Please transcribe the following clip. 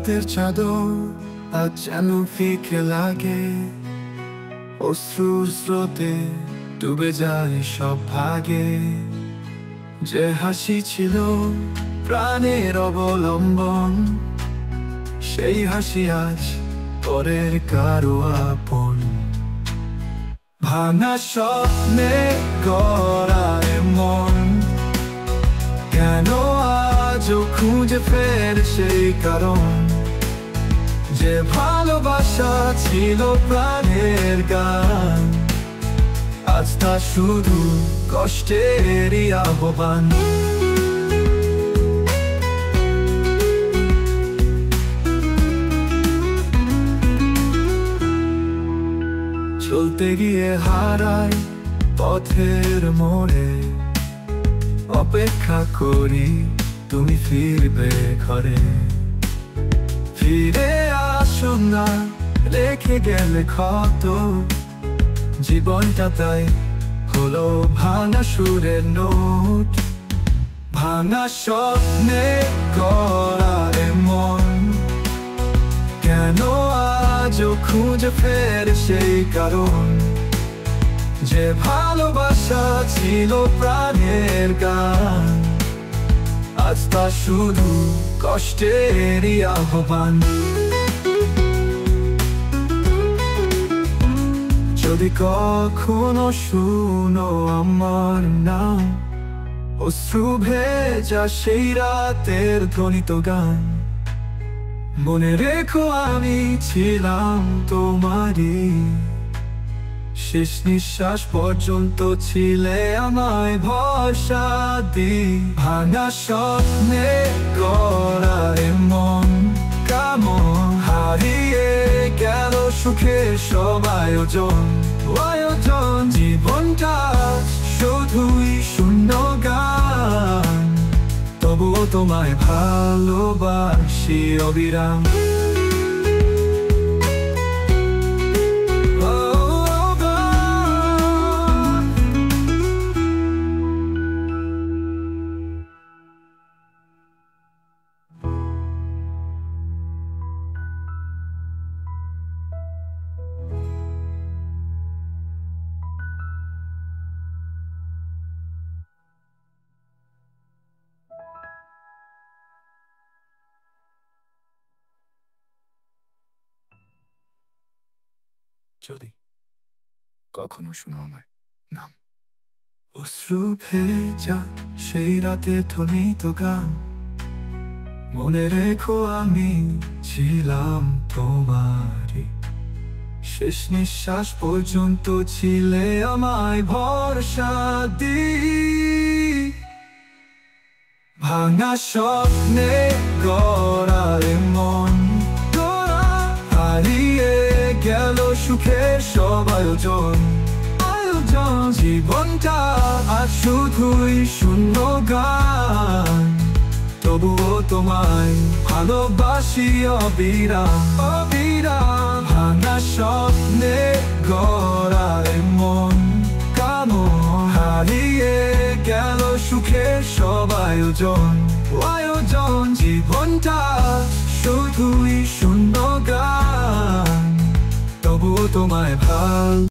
রাতের চাদর আজ যেন ফিকে লাগে, অশ্রুর স্রোতে ডুবে যায় সব ভাগে। যে হাসি ছিল প্রাণের অবলম্বন, সেই হাসি আজ পরের কারো আপন। ভাঙা স্বপ্নে গড়া মন কেন আজও খুঁজে ফের সেই কারণ, যে ভালোবাসা ছিল প্রাণের গান, আজ তা শুধু কষ্টেরই আহ্বান। চলতে গিয়ে হারাই পথের মোড়ে, অপেক্ষা করি তুমি ফিরবে ঘরে। ফিরে আসো না, রেখে গেলে ক্ষত, জীবনটা তাই হলো ভাঙা সুরের নোট। ভাঙা স্বপ্নে গড়া মন কেন আজও খুঁজে ফের সেই কারণ, যে ভালোবাসা ছিল প্রাণের গান, আজ তা শুধু কষ্টেরই আহ্বান। যদি কখনো শুনো আমার নাম, অশ্রু ভেজা সেই রাতের ধ্বনিত গান, মনে রেখো আমি ছিলাম তোমারই, শেষ নিঃশ্বাস পর্যন্ত ছিলে আমায় ভরসা দিয়ে। ভাঙা স্বপ্নে গড়া মন কেমন হারিয়ে গেল সুখের সব আয়োজন। জীবনটা শুধুই শূন্য গান, তবুও তোমায় ভালোবাসি অবিরাম। যদি কখনো শুনো আমার নাম, অশ্রু ভেজা সেই রাতে ধ্বনিত গান, মনে রেখো আমি ছিলাম তোমারই, শেষ নিঃশ্বাস পর্যন্ত ছিলে আমায় ভরসা দিয়ে। ভাঙা স্বপ্নে গড়া মন হারিয়ে গেল সুখের সব আয়োজন। জীবনটা আজ শুধুই শূন্য গান, তবুও তোমায় ভালোবাসি অবিরাম অবিরাম। ভাঙা স্বপ্নে গড়া মন কেমন হারিয়ে গেল সুখের সব আয়োজন। জীবনটা শুধুই শূন্য গান, তবুও তোমায় ভালো